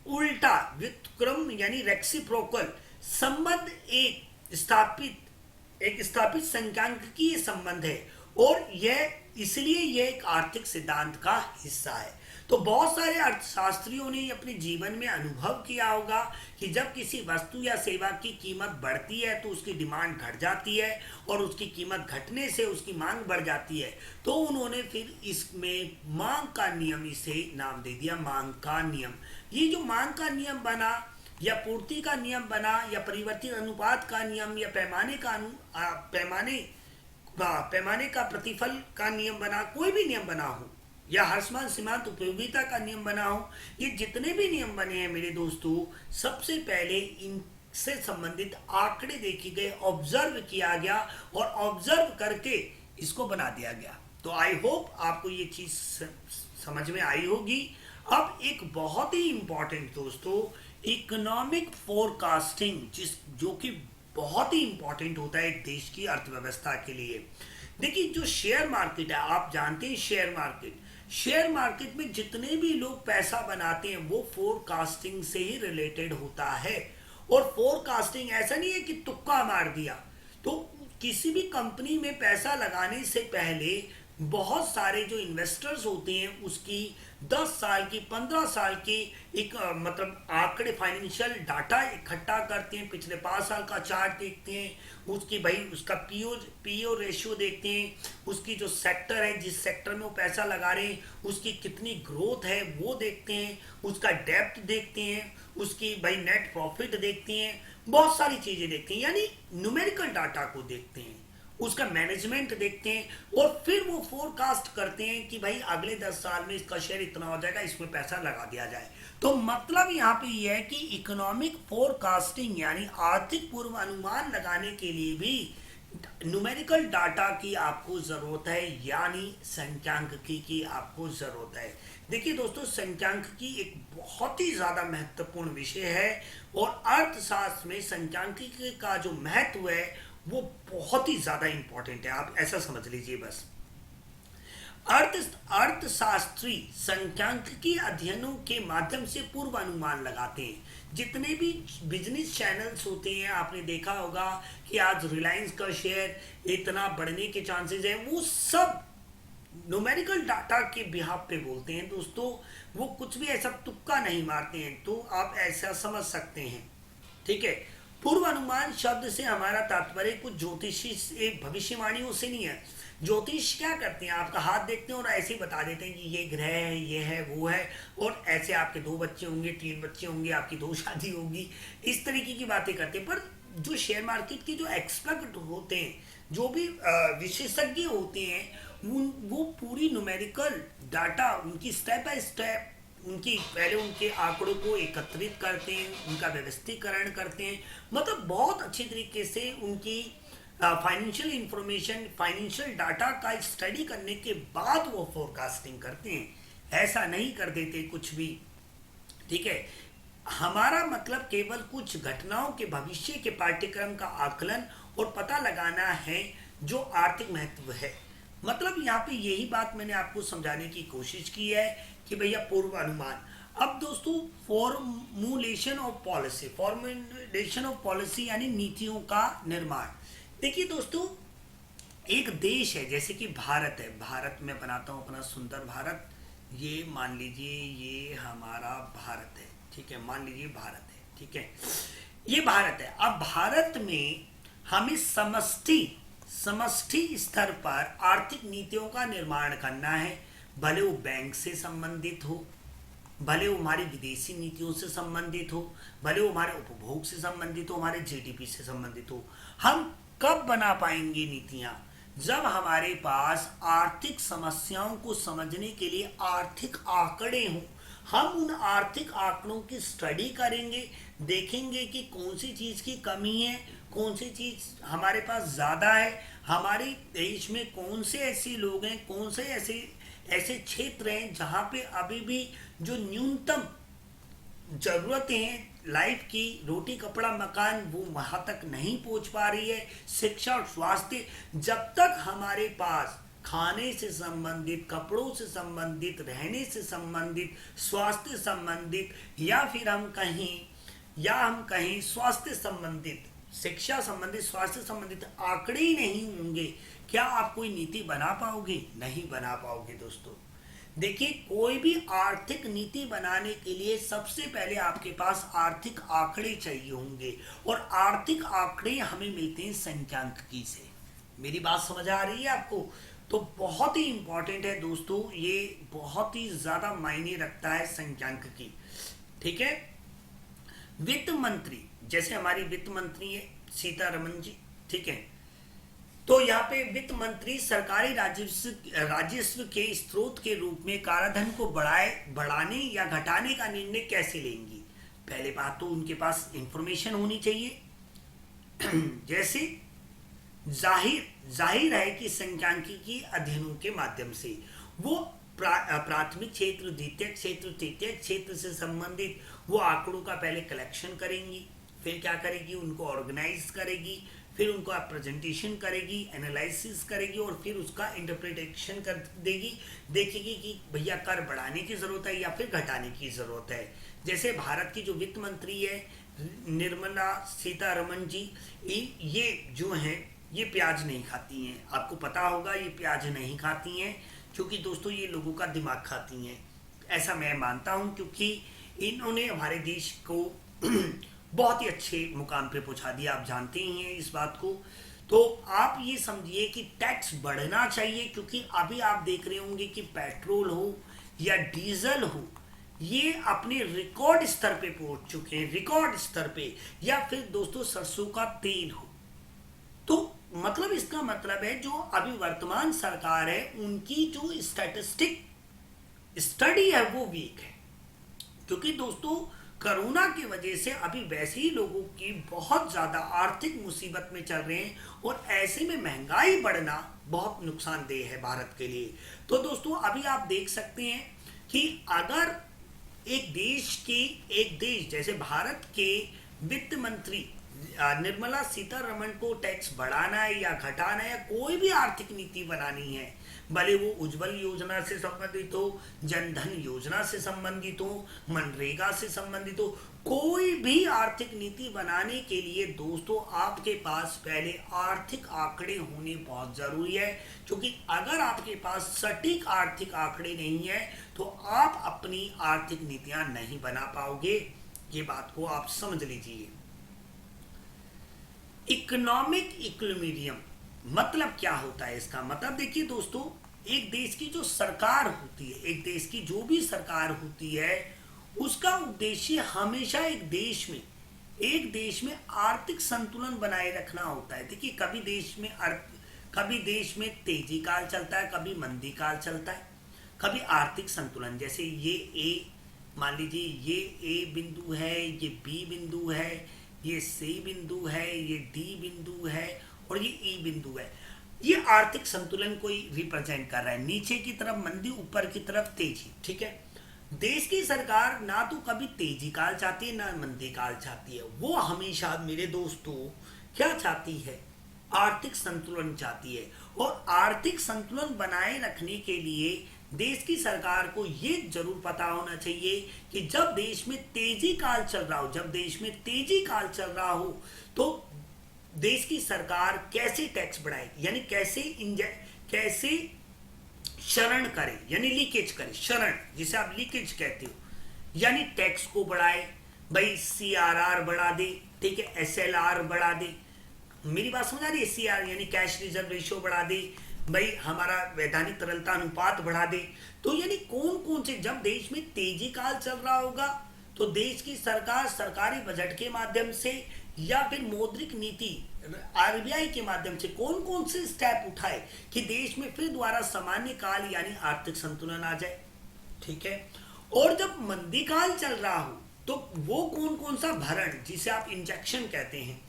उल्टा व्युत्क्रम यानी रेसिप्रोकल संबंध एक स्थापित संख्यांकिकीय संबंध है और यह इसलिए यह एक आर्थिक सिद्धांत का हिस्सा है। तो बहुत सारे अर्थशास्त्रियों ने अपने जीवन में अनुभव किया होगा कि जब किसी वस्तु या सेवा की कीमत बढ़ती है तो उसकी डिमांड घट जाती है और उसकी कीमत घटने से उसकी मांग बढ़ जाती है। तो उन्होंने फिर इसमें मांग का नियम इसे नाम दे दिया, मांग का नियम। ये जो मांग का नियम बना या पूर्ति का नियम बना या परिवर्तित अनुपात का नियम या पैमाने का प्रतिफल का नियम बना, कोई भी नियम बना हो या हर्समान सीमांत उपयोगिता का नियम बना हो, ये जितने भी नियम बने हैं मेरे दोस्तों, सबसे पहले इनसे संबंधित आंकड़े देखे गए, ऑब्जर्व किया गया और ऑब्जर्व करके इसको बना दिया गया। तो आई होप आपको ये चीज समझ में आई होगी। अब एक बहुत ही इंपॉर्टेंट दोस्तों, इकोनॉमिक फोरकास्टिंग, जो कि बहुत ही इंपॉर्टेंट होता है एक देश की अर्थव्यवस्था के लिए। देखिए जो शेयर मार्केट है, आप जानते हैं शेयर मार्केट में जितने भी लोग पैसा बनाते हैं वो फोरकास्टिंग से ही रिलेटेड होता है। और फोरकास्टिंग ऐसा नहीं है कि तुक्का मार दिया। तो किसी भी कंपनी में पैसा लगाने से पहले बहुत सारे जो इन्वेस्टर्स होते हैं उसकी 10 साल की 15 साल की एक मतलब आंकड़े, फाइनेंशियल डाटा इकट्ठा करते हैं, पिछले 5 साल का चार्ट देखते हैं, उसकी भाई उसका पीओ रेशियो देखते हैं, उसकी जो सेक्टर है जिस सेक्टर में वो पैसा लगा रहे हैं उसकी कितनी ग्रोथ है वो देखते हैं, उसका डेप्थ देखते हैं, उसकी भाई नेट प्रॉफिट देखते हैं, बहुत सारी चीजें देखते हैं, यानी न्यूमेरिकल डाटा को देखते हैं, उसका मैनेजमेंट देखते हैं और फिर वो फोरकास्ट करते हैं कि भाई अगले 10 साल में इसका शेयर इतना हो जाएगा, इसमें पैसा लगा दिया जाए। तो मतलब यहाँ पे ये है कि इकोनॉमिक फोरकास्टिंग यानी आर्थिक पूर्वानुमान लगाने के लिए भी न्यूमेरिकल डाटा की आपको जरूरत है, यानी संख्यांकिकी की आपको जरूरत है। देखिए दोस्तों, संख्यांकिकी एक बहुत ही ज्यादा महत्वपूर्ण विषय है और अर्थशास्त्र में संख्यांकिकी का जो महत्व है वो बहुत ही ज्यादा इंपॉर्टेंट है, आप ऐसा समझ लीजिए बस। अर्थशास्त्री संख्यांकिकी अध्ययनों के माध्यम से पूर्व अनुमान लगाते हैं। जितने भी बिजनेस चैनल्स होते हैं आपने देखा होगा कि आज रिलायंस का शेयर इतना बढ़ने के चांसेस है, वो सब न्यूमेरिकल डाटा के बिहाफ पे बोलते हैं दोस्तों, वो कुछ भी ऐसा तुक्का नहीं मारते हैं, तो आप ऐसा समझ सकते हैं। ठीक है, पूर्व अनुमान शब्द से हमारा तात्पर्य कुछ ज्योतिषी से भविष्यवाणियों से नहीं है। ज्योतिष क्या करते हैं, आपका हाथ देखते हैं और ऐसे ही बता देते हैं कि ये ग्रह है, ये है, वो है, और ऐसे आपके 2 बच्चे होंगे, 3 बच्चे होंगे, आपकी 2 शादी होगी, इस तरीके की बातें करते हैं। पर जो शेयर मार्केट के जो एक्सपर्ट होते हैं, जो भी विशेषज्ञ होते हैं, वो पूरी न्यूमेरिकल डाटा, उनकी स्टेप बाय स्टेप, उनकी पहले उनके आंकड़ों को एकत्रित करते हैं, उनका व्यवस्थीकरण करते हैं, मतलब बहुत अच्छे तरीके से उनकी फाइनेंशियल इंफॉर्मेशन, फाइनेंशियल डाटा का स्टडी करने के बाद वो फोरकास्टिंग करते हैं। ऐसा नहीं कर देते कुछ भी। ठीक है, हमारा मतलब केवल कुछ घटनाओं के भविष्य के पाठ्यक्रम का आकलन और पता लगाना है जो आर्थिक महत्व है। मतलब यहाँ पे यही बात मैंने आपको समझाने की कोशिश की है कि भैया पूर्व अनुमान। अब दोस्तों formulation of policy, formulation of policy यानी नीतियों का निर्माण। देखिए दोस्तों, एक देश है जैसे कि भारत है, भारत में बनाता हूँ अपना सुंदर भारत, ये मान लीजिए ये हमारा भारत है। ठीक है, मान लीजिए भारत है, ठीक है, ये भारत है। अब भारत में हमें समष्टि स्तर पर आर्थिक नीतियों का निर्माण करना है, भले वो बैंक से संबंधित हो, भले वो हमारी विदेशी नीतियों से संबंधित हो, भले वो हमारे उपभोग से संबंधित हो, हमारे जीडीपी से संबंधित हो। हम कब बना पाएंगे नीतियां, जब हमारे पास आर्थिक समस्याओं को समझने के लिए आर्थिक आंकड़े हों। हम उन आर्थिक आंकड़ों की स्टडी करेंगे, देखेंगे कि कौन सी चीज़ की कमी है, कौन सी चीज़ हमारे पास ज़्यादा है, हमारे देश में कौन से ऐसे लोग हैं, कौन से ऐसे क्षेत्र हैं जहाँ पे अभी भी जो न्यूनतम ज़रूरतें हैं लाइफ की, रोटी कपड़ा मकान, वो वहाँ तक नहीं पहुँच पा रही है। शिक्षा और स्वास्थ्य, जब तक हमारे पास खाने से संबंधित, कपड़ों से संबंधित, रहने से संबंधित, स्वास्थ्य संबंधित, या फिर हम कहीं स्वास्थ्य संबंधित, शिक्षा संबंधित, स्वास्थ्य संबंधित आंकड़े ही नहीं होंगे, क्या आप कोई नीति बना पाओगे? नहीं बना पाओगे दोस्तों। देखिए, कोई भी आर्थिक नीति बनाने के लिए सबसे पहले आपके पास आर्थिक आंकड़े चाहिए होंगे, और आर्थिक आंकड़े हमें मिलते हैं संख्यांकिकी से। मेरी बात समझ आ रही है आपको? तो बहुत ही इंपॉर्टेंट है दोस्तों, ये बहुत ही ज्यादा मायने रखता है संख्यांकिकी। ठीक है, वित्त मंत्री, जैसे हमारी वित्त मंत्री है सीतारमन जी, ठीक है, तो यहाँ पे वित्त मंत्री सरकारी राजस्व के स्रोत के रूप में काराधन को बढ़ाने या घटाने का निर्णय कैसे लेंगी? पहले बात तो उनके पास इंफॉर्मेशन होनी चाहिए। जैसे जाहिर है कि संख्यांकिकी अध्ययनों के माध्यम से वो प्राथमिक क्षेत्र, द्वितीयक क्षेत्र, तृतीयक क्षेत्र से संबंधित वो आंकड़ों का पहले कलेक्शन करेंगी, फिर क्या करेगी, उनको ऑर्गेनाइज करेगी, फिर उनका प्रेजेंटेशन करेगी, एनालिसिस करेगी, और फिर उसका इंटरप्रिटेशन कर देगी, देखेगी कि भैया कर बढ़ाने की ज़रूरत है या फिर घटाने की ज़रूरत है। जैसे भारत की जो वित्त मंत्री है निर्मला सीतारमन जी, ये जो हैं ये प्याज नहीं खाती हैं। आपको पता होगा ये प्याज नहीं खाती हैं, क्योंकि दोस्तों ये लोगों का दिमाग खाती हैं, ऐसा मैं मानता हूँ, क्योंकि इन्होंने हमारे देश को बहुत ही अच्छे मुकाम पे पहुंचा दिया। आप जानते ही हैं इस बात को। तो आप ये समझिए कि टैक्स बढ़ना चाहिए, क्योंकि अभी आप देख रहे होंगे कि पेट्रोल हो या डीजल हो, ये अपने रिकॉर्ड स्तर पे पहुंच चुके हैं, रिकॉर्ड स्तर पे। या फिर दोस्तों सरसों का तेल हो, तो मतलब इसका मतलब है जो अभी वर्तमान सरकार है उनकी जो स्टैटिस्टिक स्टडी है वो वीक है, क्योंकि दोस्तों कोरोना की वजह से अभी वैसे ही लोगों की बहुत ज़्यादा आर्थिक मुसीबत में चल रहे हैं, और ऐसे में महंगाई बढ़ना बहुत नुकसानदेह है भारत के लिए। तो दोस्तों अभी आप देख सकते हैं कि अगर एक देश जैसे भारत के वित्त मंत्री निर्मला सीतारमण को टैक्स बढ़ाना है या घटाना है या कोई भी आर्थिक नीति बनानी है, भले वो उज्जवल योजना से संबंधित हो, जनधन योजना से संबंधित हो, मनरेगा से संबंधित हो, कोई भी आर्थिक नीति बनाने के लिए दोस्तों आपके पास पहले आर्थिक आंकड़े होने बहुत जरूरी है। क्योंकि अगर आपके पास सटीक आर्थिक आंकड़े नहीं है तो आप अपनी आर्थिक नीतियां नहीं बना पाओगे। ये बात को आप समझ लीजिए। इकोनॉमिक इक्विलिब्रियम मतलब क्या होता है? इसका मतलब देखिए दोस्तों, एक देश की जो सरकार होती है, एक देश की जो भी सरकार होती है, उसका उद्देश्य हमेशा एक देश में आर्थिक संतुलन बनाए रखना होता है। देखिए कभी देश में तेजी काल चलता है, कभी मंदी काल चलता है, कभी आर्थिक संतुलन, जैसे ये ए, मान लीजिए ये ए बिंदु है, ये बी बिंदु है, ये सी बिंदु है, ये डी बिंदु है और ये ई बिंदु है। ये आर्थिक संतुलन को रिप्रेजेंट कर रहा है। नीचे की तरफ मंदी, ऊपर की तरफ तेजी। ठीक है, देश की सरकार ना तो कभी तेजी काल चाहती है ना मंदी काल चाहती है, वो हमेशा मेरे दोस्तों क्या चाहती है? आर्थिक संतुलन चाहती है। और आर्थिक संतुलन बनाए रखने के लिए देश की सरकार को ये जरूर पता होना चाहिए कि जब देश में तेजी काल चल रहा हो तो देश की सरकार कैसे टैक्स बढ़ाए, यानी कैसे शरण करे, यानी लीकेज करे, शरण जिसे आप लीकेज कहते हो, यानी टैक्स को बढ़ाए। भाई सीआरआर बढ़ा दे, ठीक है, एसएलआर बढ़ा दे। मेरी बात समझ आ रही है? सीआर यानी कैश रिजर्व रेशियो बढ़ा दे, भाई हमारा वैधानिक तरलता अनुपात बढ़ा दे। तो यानी कौन कौन से, जब देश में तेजी काल चल रहा होगा तो देश की सरकार सरकारी बजट के माध्यम से या फिर मौद्रिक नीति आरबीआई के माध्यम से कौन कौन से स्टेप उठाए कि देश में फिर दोबारा सामान्य काल यानी आर्थिक संतुलन आ जाए। ठीक है, और जब मंदी काल चल रहा हो तो वो कौन कौन सा भरण, जिसे आप इंजेक्शन कहते हैं,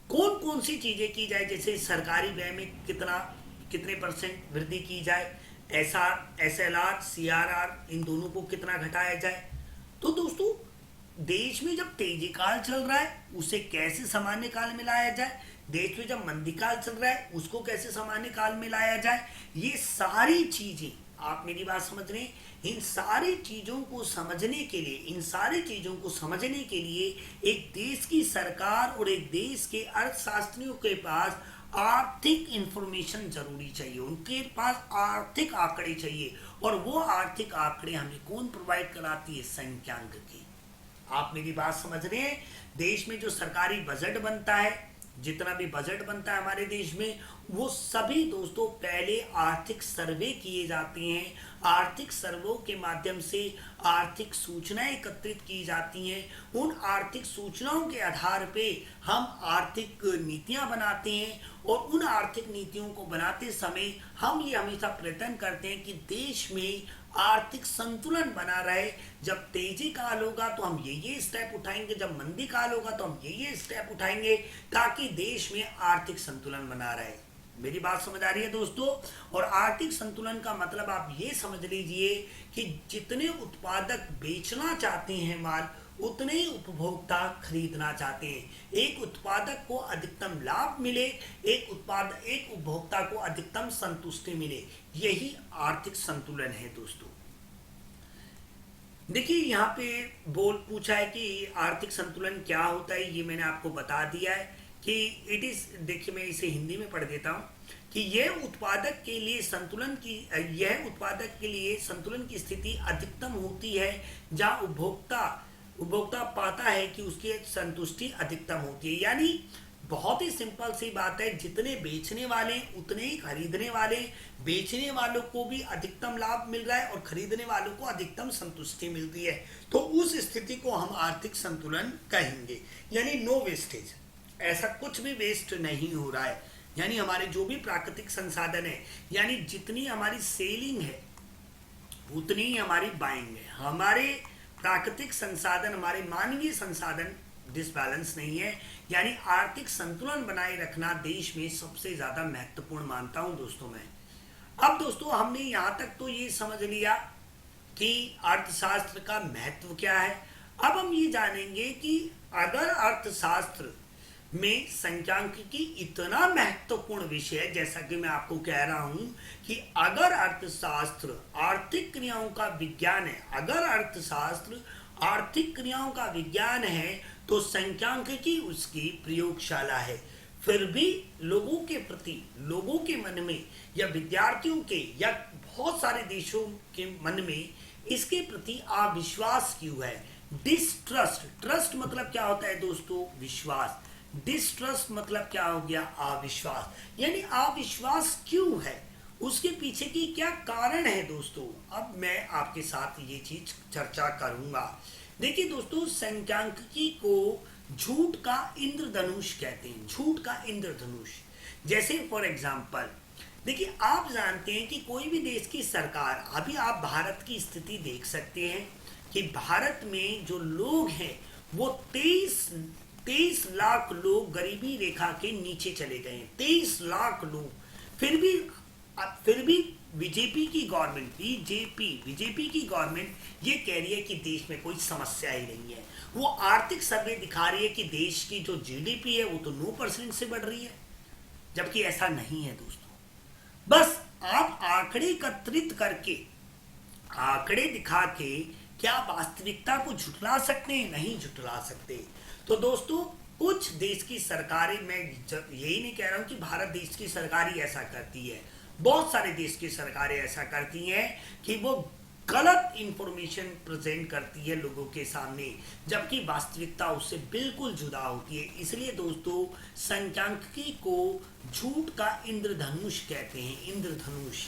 कौन कौन सी चीजें की जाए, जैसे सरकारी व्यय में कितने परसेंट वृद्धि की जाए, एसएलआर, सीआरआर, इन दोनों को कितना घटाया जाए। तो दोस्तों देश में जब तेजी काल चल रहा है उसे कैसे सामान्य काल में लाया जाए, देश में जब मंदी काल चल रहा है उसको कैसे सामान्य काल में लाया जाए, ये सारी चीजें, आप मेरी बात समझ रहे हैं? इन सारी चीजों को समझने के लिए एक देश की सरकार और एक देश के अर्थशास्त्रियों के पास आर्थिक इंफॉर्मेशन जरूरी चाहिए, उनके पास आर्थिक आंकड़े चाहिए। और वो आर्थिक आंकड़े हमें कौन प्रोवाइड कराती है? संख्यांक की। आप मेरी बात समझ रहे हैं? देश में जो सरकारी बजट बनता है, जितना भी बजट बनता है हमारे देश में, वो सभी दोस्तों पहले आर्थिक सर्वे किए जाते हैं। आर्थिक सर्वे के माध्यम से आर्थिक सूचनाएं एकत्रित की जाती हैं। उन आर्थिक सूचनाओं के आधार पे हम आर्थिक नीतियां बनाते हैं और उन आर्थिक नीतियों को बनाते समय हम ये हमेशा प्रयत्न करते हैं कि देश में आर्थिक संतुलन बना रहे। जब तेजी काल होगा तो हम ये स्टेप उठाएंगे, जब मंदी काल होगा तो हम ये स्टेप उठाएंगे, ताकि देश में आर्थिक संतुलन बना रहे। मेरी बात समझ आ रही है दोस्तों? और आर्थिक संतुलन का मतलब आप ये समझ लीजिए कि जितने उत्पादक बेचना चाहते हैं माल, उतने ही उपभोक्ता खरीदना चाहते हैं। एक उत्पादक को अधिकतम लाभ मिले, एक उपभोक्ता को अधिकतम संतुष्टि मिले, यही आर्थिक संतुलन है दोस्तों। देखिए यहाँ पे पूछा है कि आर्थिक संतुलन क्या होता है, ये मैंने आपको बता दिया है कि इट इज, देखिए मैं इसे हिंदी में पढ़ देता हूँ कि यह उत्पादक के लिए संतुलन की स्थिति अधिकतम होती है जहाँ उपभोक्ता पाता है कि उसकी संतुष्टि अधिकतम होती है। यानी बहुत ही सिंपल सी बात है, जितने बेचने वाले उतने ही खरीदने वाले, बेचने वालों को भी अधिकतम लाभ मिल रहा है और खरीदने वालों को अधिकतम संतुष्टि मिल रही है, तो उस स्थिति को हम आर्थिक संतुलन कहेंगे। यानी नो वेस्टेज, ऐसा कुछ भी वेस्ट नहीं हो रहा है। यानी हमारे जो भी प्राकृतिक संसाधन है, यानी जितनी हमारी सेलिंग है उतनी ही हमारी बाइंग है। हमारे प्राकृतिक संसाधन, हमारे मानवीय संसाधन डिसबैलेंस नहीं है। यानी आर्थिक संतुलन बनाए रखना देश में सबसे ज्यादा महत्वपूर्ण मानता हूं दोस्तों मैं। अब दोस्तों हमने यहां तक तो ये समझ लिया कि अर्थशास्त्र का महत्व क्या है। अब हम ये जानेंगे कि अगर अर्थशास्त्र में संख्यांकिकी इतना महत्वपूर्ण विषय है, जैसा कि मैं आपको कह रहा हूं कि अगर अर्थशास्त्र आर्थिक क्रियाओं का विज्ञान है, अगर अर्थशास्त्र आर्थिक क्रियाओं का विज्ञान है, तो संख्यांकिकी उसकी प्रयोगशाला है। फिर भी लोगों के प्रति, लोगों के मन में या विद्यार्थियों के या बहुत सारे देशों के मन में इसके प्रति अविश्वास क्यों है? डिस्ट्रस्ट, ट्रस्ट मतलब क्या होता है दोस्तों? विश्वास। डिस्ट्रस्ट मतलब क्या हो गया? अविश्वास। यानी अविश्वास क्यों है, उसके पीछे की क्या कारण है दोस्तों? अब मैं आपके साथ ये चीज चर्चा करूंगा। देखिए दोस्तों, संख्यांकिकी को झूठ का इंद्रधनुष कहते हैं, झूठ का इंद्रधनुष। जैसे फॉर एग्जाम्पल देखिए, आप जानते हैं कि कोई भी देश की सरकार, अभी आप भारत की स्थिति देख सकते हैं कि भारत में जो लोग हैं वो 23 लाख लोग गरीबी रेखा के नीचे चले गए हैं, 23 लाख लोग। फिर भी बीजेपी की गवर्नमेंट ये कह रही है कि देश में कोई समस्या ही नहीं है। वो आर्थिक सर्वे दिखा रही है कि देश की जो जीडीपी है वो तो 9% से बढ़ रही है, जबकि ऐसा नहीं है दोस्तों। बस आप आंकड़े एकत्रित करके, आंकड़े दिखा के क्या वास्तविकता को झुठला सकते हैं? नहीं झुठला सकते। तो दोस्तों, कुछ देश की सरकारें, मैं यही नहीं कह रहा हूं कि भारत देश की सरकार ही ऐसा करती है, बहुत सारे देश की सरकारें ऐसा करती हैं कि वो गलत इंफॉर्मेशन प्रेजेंट करती है लोगों के सामने, जबकि वास्तविकता उससे बिल्कुल जुदा होती है। इसलिए दोस्तों, संख्यांकिकी को झूठ का इंद्रधनुष कहते हैं, इंद्रधनुष।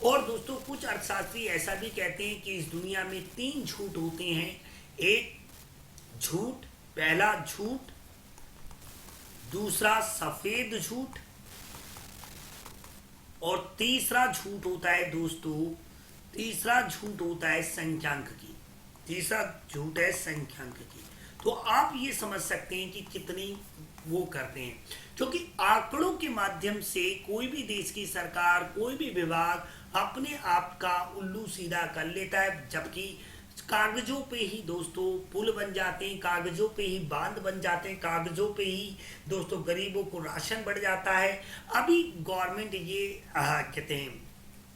और दोस्तों, कुछ अर्थशास्त्री ऐसा भी कहते हैं कि इस दुनिया में 3 झूठ होते हैं। एक झूठ, पहला झूठ, दूसरा सफेद झूठ, और तीसरा झूठ होता है दोस्तों, तीसरा झूठ होता है संख्यांकिकी। तीसरा झूठ है संख्यांकिकी। तो आप ये समझ सकते हैं कि कितनी वो करते हैं, क्योंकि आंकड़ों के माध्यम से कोई भी देश की सरकार, कोई भी विभाग अपने आप का उल्लू सीधा कर लेता है, जबकि कागजों पे ही दोस्तों पुल बन जाते हैं, कागजों पे ही बांध बन जाते हैं, कागजों पे ही दोस्तों गरीबों को राशन बढ़ जाता है। अभी गवर्नमेंट ये कहते हैं,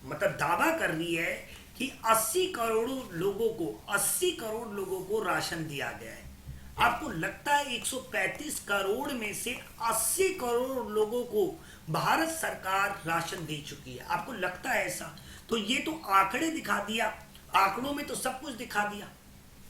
मतलब दावा कर रही है कि 80 करोड़ लोगों को राशन दिया गया है। आपको लगता है 135 करोड़ में से 80 करोड़ लोगों को भारत सरकार राशन दे चुकी है? आपको लगता है ऐसा? तो ये तो आंकड़े दिखा दिया, आंकड़ों में तो सब कुछ दिखा दिया,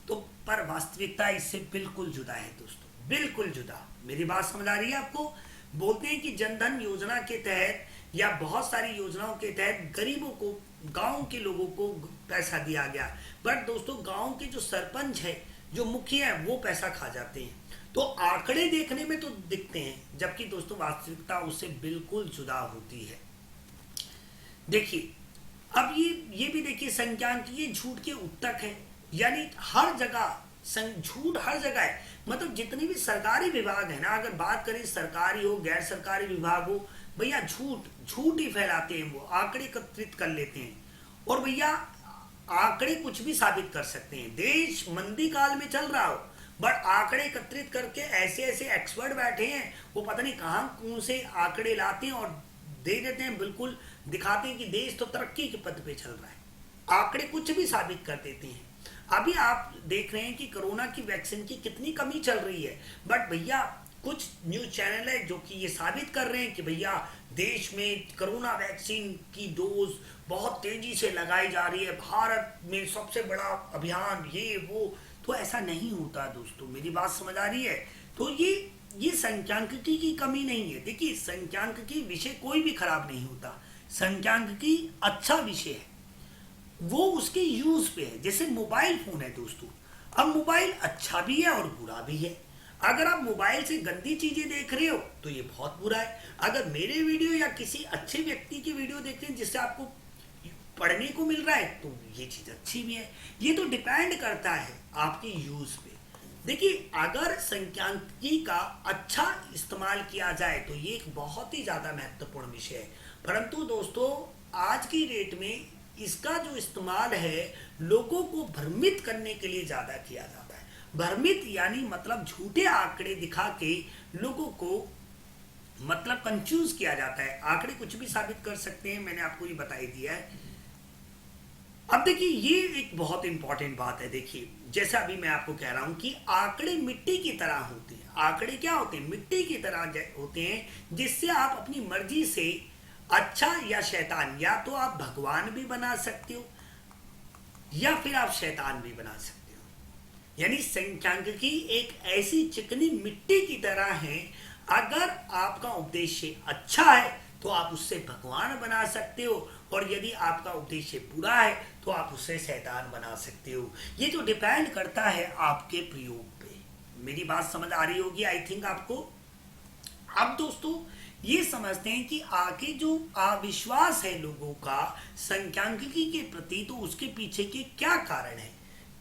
तो पर वास्तविकता इससे बिल्कुल जुदा है दोस्तों, बिल्कुल जुदा। मेरी बात समझ आ रही है आपको? बोलते हैं कि जनधन योजना के तहत या बहुत सारी योजनाओं के तहत गरीबों को, गांव के लोगों को पैसा दिया गया, बट दोस्तों गांव के जो सरपंच है, जो मुखिया है, वो पैसा खा जाते हैं। तो आंकड़े देखने में तो दिखते हैं, जबकि दोस्तों वास्तविकता उससे बिल्कुल जुदा होती है। देखिए, अब ये भी देखिए, संख्यांकिकी झूठ के उत्तक है, यानी हर जगह झूठ हर जगह है। मतलब जितने भी सरकारी विभाग है ना, अगर बात करें सरकारी हो गैर सरकारी विभाग हो, भैया झूठ ही फैलाते हैं। वो आंकड़े एकत्रित कर लेते हैं, और भैया आंकड़े कुछ भी साबित कर सकते हैं। देश मंदी काल में चल रहा हो, बट आंकड़े एकत्रित करके ऐसे ऐसे एक्सपर्ट बैठे हैं, वो पता नहीं कहां कौन से आंकड़े लाते हैं और दे देते हैं, बिल्कुल दिखाते हैं कि देश तो तरक्की के पथ पे चल रहा है। आंकड़े कुछ भी साबित कर देते हैं। अभी आप देख रहे हैं कि कोरोना की वैक्सीन की कितनी कमी चल रही है, बट भैया कुछ न्यूज चैनल है जो कि ये साबित कर रहे हैं कि भैया देश में कोरोना वैक्सीन की डोज बहुत तेजी से लगाई जा रही है, भारत में सबसे बड़ा अभियान, ये वो। तो ऐसा नहीं होता दोस्तों, मेरी बात समझ आ रही है? तो ये संख्यांकिकी की कमी नहीं है। देखिए, संख्यांकिकी विषय कोई भी खराब नहीं होता, संख्यांकिकी अच्छा विषय है, वो उसके यूज पे है। जैसे मोबाइल फोन है दोस्तों, अब मोबाइल अच्छा भी है और बुरा भी है। अगर आप मोबाइल से गंदी चीजें देख रहे हो तो ये बहुत बुरा है। अगर मेरे वीडियो या किसी अच्छे व्यक्ति की वीडियो देख रहे हैं जिससे आपको पढ़ने को मिल रहा है, तो ये चीज अच्छी भी है। ये तो डिपेंड करता है आपके यूज पे। देखिए, अगर संख्यांकिकी का अच्छा इस्तेमाल किया जाए तो ये एक बहुत ही ज्यादा महत्वपूर्ण विषय है, परंतु दोस्तों आज की डेट में इसका जो इस्तेमाल है लोगों को भ्रमित करने के लिए ज्यादा किया जाता है। भ्रमित यानी मतलब झूठे आंकड़े दिखा के लोगों को मतलब कंफ्यूज किया जाता है। आंकड़े कुछ भी साबित कर सकते हैं, मैंने आपको ये बता ही दिया है। अब देखिए ये एक बहुत इंपॉर्टेंट बात है। देखिए जैसा अभी मैं आपको कह रहा हूं कि आंकड़े मिट्टी की तरह होते हैं। आंकड़े क्या होते हैं? मिट्टी की तरह होते हैं, जिससे आप अपनी मर्जी से अच्छा या शैतान, या तो आप भगवान भी बना सकते हो या फिर आप शैतान भी बना सकते हो। यानी संख्यांकिकी एक ऐसी चिकनी मिट्टी की तरह है, अगर आपका उद्देश्य अच्छा है तो आप उससे भगवान बना सकते हो, और यदि आपका उद्देश्य बुरा है तो आप उससे शैतान बना सकते हो। ये जो डिपेंड करता है आपके प्रयोग पे। मेरी बात समझ आ रही होगी आई थिंक आपको। अब दोस्तों ये समझते हैं कि आगे जो अविश्वास है लोगों का संख्यांकिकी के प्रति, तो उसके पीछे के क्या कारण है,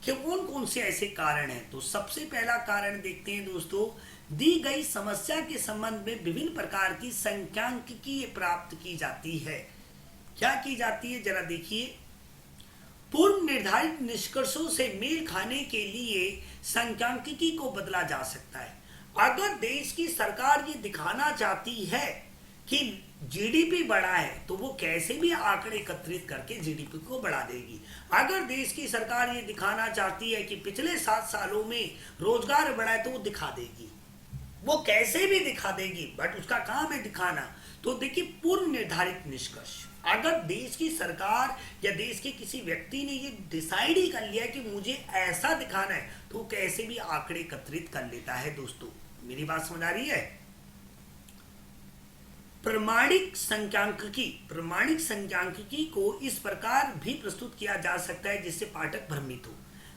कि कौन कौन से ऐसे कारण हैं। तो सबसे पहला कारण देखते हैं दोस्तों, दी गई समस्या के संबंध में विभिन्न प्रकार की संख्यांकिकी प्राप्त की जाती है। क्या की जाती है जरा देखिए। पूर्व निर्धारित निष्कर्षों से मेल खाने के लिए संख्यांकिकी को बदला जा सकता है। अगर देश की सरकार ये दिखाना चाहती है कि जीडीपी बढ़ा है, तो वो कैसे भी आंकड़े एकत्रित करके जीडीपी को बढ़ा देगी। अगर देश की सरकार ये दिखाना चाहती है कि पिछले 7 सालों में रोजगार बढ़ा है, तो वो दिखा देगी, वो कैसे भी दिखा देगी, बट उसका काम है दिखाना। तो देखिए पूर्व निर्धारित निष्कर्ष, अगर देश की सरकार या देश के किसी व्यक्ति ने ये डिसाइड ही कर लिया कि मुझे ऐसा दिखाना है, तो वो कैसे भी आंकड़े एकत्रित कर लेता है। दोस्तों मेरी बात समझ आ रही है। प्रमाणिक संख्यांकिकी को इस प्रकार भी प्रस्तुत किया जा सकता है जिससे पाठक भ्रमित हो।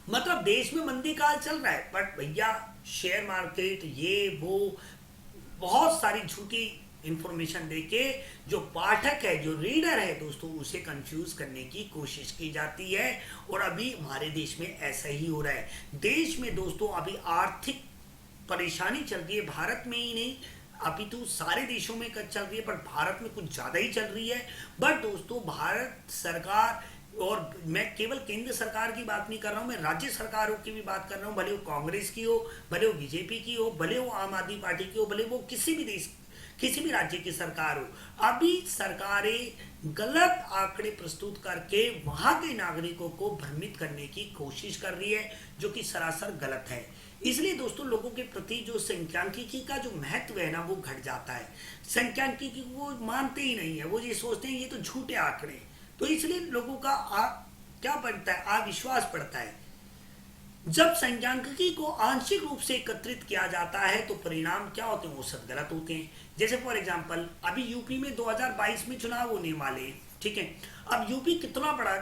मतलब देश में मंदी काल चल रहा है, बट भैया शेयर मार्केट ये वो बहुत सारी झूठी इंफॉर्मेशन देके जो पाठक है, जो रीडर है दोस्तों, उसे कंफ्यूज करने की कोशिश की जाती है। और अभी हमारे देश में ऐसा ही हो रहा है। देश में दोस्तों अभी आर्थिक परेशानी चल रही है, भारत में ही नहीं, अभी तो सारे देशों में चल रही है, बट भारत में कुछ ज्यादा ही चल रही है। बट दोस्तों भारत सरकार, और मैं केवल केंद्र सरकार की बात नहीं कर रहा हूं, मैं राज्य सरकारों की भी बात कर रहा हूं, भले वो कांग्रेस की हो, भले वो बीजेपी की हो, भले वो आम आदमी पार्टी की हो, भले वो किसी भी देश, किसी भी राज्य की सरकार हो, अभी सरकारें गलत आंकड़े प्रस्तुत करके वहां के नागरिकों को भ्रमित करने की कोशिश कर रही है, जो कि सरासर गलत है। इसलिए दोस्तों लोगों के प्रति जो संख्यांकिकी का जो महत्व है ना, वो घट जाता है। संख्यांकिकी को मानते ही नहीं है, वो ये सोचते हैं ये तो झूठे आंकड़े हैं। तो इसलिए लोगों का क्या बढ़ता है, अविश्वास बढ़ता है। जब संख्यांकिकी को आंशिक रूप से एकत्रित किया जाता है तो परिणाम क्या होते हैं, औसत गलत होते हैं। जैसे फॉर एग्जांपल अभी यूपी में 2022 में चुनाव होने वाले हैं, ठीक है। अब यूपी कितना बड़ा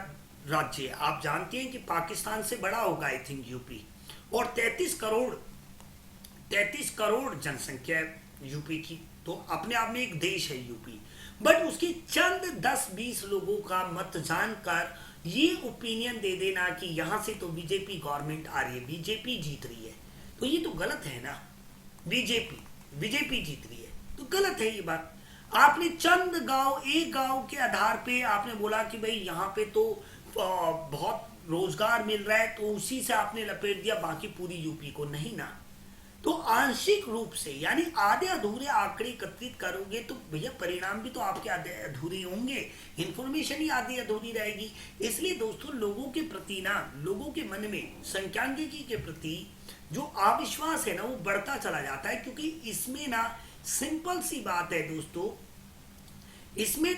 राज्य है, आप जानते हैं कि पाकिस्तान से बड़ा होगा आई थिंक यूपी, और 33 करोड़ जनसंख्या है यूपी की, तो अपने आप में एक देश है यूपी। बट उसकी चंद 10-20 लोगों का मत जानकर ये ओपिनियन दे देना कि यहां से तो बीजेपी गवर्नमेंट आ रही है, बीजेपी जीत रही है, तो ये तो गलत है ना। बीजेपी जीत रही है तो गलत है ये बात। आपने चंद गांव, एक गांव के आधार पे आपने बोला कि भाई यहाँ पे तो बहुत रोजगार मिल रहा है, तो उसी से आपने लपेट दिया बाकी पूरी यूपी को, नहीं ना। तो आंशिक रूप से यानी आधे अधूरे आंकड़े एकत्रित करोगे तो भैया परिणाम भी तो आपके आधे अधूरे होंगे, इंफॉर्मेशन ही आधी अधूरी रहेगी। इसलिए दोस्तों लोगों के प्रति ना, लोगों के मन में संख्यांकिकी के प्रति जो अविश्वास है ना, वो बढ़ता चला जाता है। क्योंकि इसमें ना सिंपल सी बात है दोस्तों, इसमें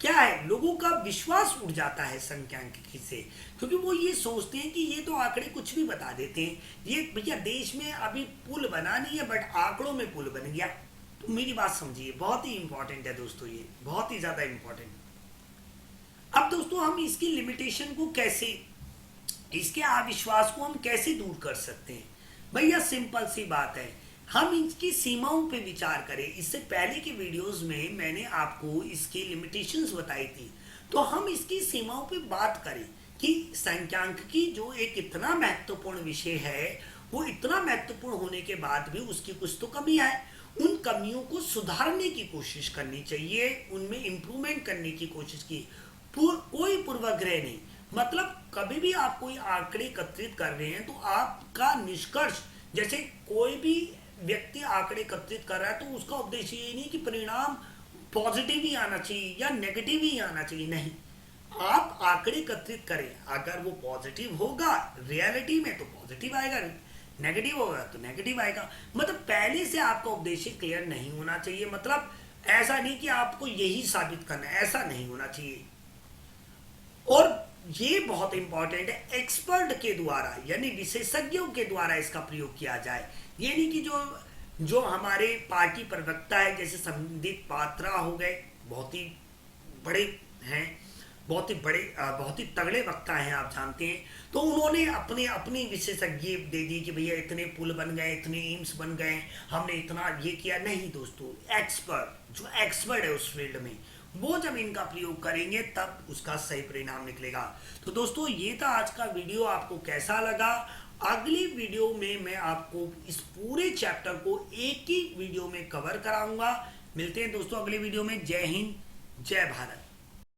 क्या है, लोगों का विश्वास उठ जाता है संख्यांकिकी से, क्योंकि वो ये सोचते हैं कि ये तो आंकड़े कुछ भी बता देते हैं। ये भैया देश में अभी पुल बना नहीं है, बट आंकड़ों में पुल बन गया। तो मेरी बात समझिए, बहुत ही इंपॉर्टेंट है दोस्तों, ये बहुत ही ज्यादा इंपॉर्टेंट। अब दोस्तों हम इसकी लिमिटेशन को कैसे, इसके अविश्वास को हम कैसे दूर कर सकते हैं? भैया सिंपल सी बात है, हम इसकी सीमाओं पे विचार करें। इससे पहले की वीडियोस में मैंने आपको इसकी लिमिटेशंस बताई थी, तो हम इसकी सीमाओं पे बात करें कि संख्यांकिकी जो एक इतना महत्वपूर्ण विषय है, वो इतना महत्वपूर्ण होने के बाद भी उसकी कुछ तो कमियां है। उन कमियों को सुधारने की कोशिश करनी चाहिए, उनमें इंप्रूवमेंट करने की कोशिश की। कोई पूर्वाग्रह नहीं, मतलब कभी भी आप कोई आंकड़े एकत्रित कर रहे हैं तो आपका निष्कर्ष, जैसे कोई भी व्यक्ति आंकड़े एकत्रित कर रहा है तो उसका उद्देश्य ये नहीं कि परिणाम पॉजिटिव ही आना चाहिए या नेगेटिव ही आना चाहिए, नहीं। आप आंकड़े एकत्रित करें, अगर वो पॉजिटिव होगा रियलिटी में तो पॉजिटिव आएगा, नेगेटिव होगा तो नेगेटिव आएगा। मतलब पहले से आपका उद्देश्य क्लियर नहीं होना चाहिए। मतलब ऐसा नहीं कि आपको यही साबित करना है, ऐसा नहीं होना चाहिए। और ये बहुत इंपॉर्टेंट है, एक्सपर्ट के द्वारा यानी विशेषज्ञों के द्वारा इसका प्रयोग किया जाए। ये नहीं कि जो जो हमारे पार्टी प्रवक्ता है जैसे संदीप पात्रा हो गए, बहुत ही बड़े हैं, बहुत ही तगड़े वक्ता हैं, आप जानते हैं, तो उन्होंने अपने अपनी विशेषज्ञ दे दी कि भैया इतने पुल बन गए, इतने एम्स बन गए, हमने इतना ये किया। नहीं दोस्तों, एक्सपर्ट जो एक्सपर्ट है उस फील्ड में, वो जब इनका प्रयोग करेंगे तब उसका सही परिणाम निकलेगा। तो दोस्तों ये था आज का वीडियो, आपको कैसा लगा? अगली वीडियो में मैं आपको इस पूरे चैप्टर को एक ही वीडियो में कवर कराऊंगा। मिलते हैं दोस्तों अगली वीडियो में। जय हिंद, जय भारत।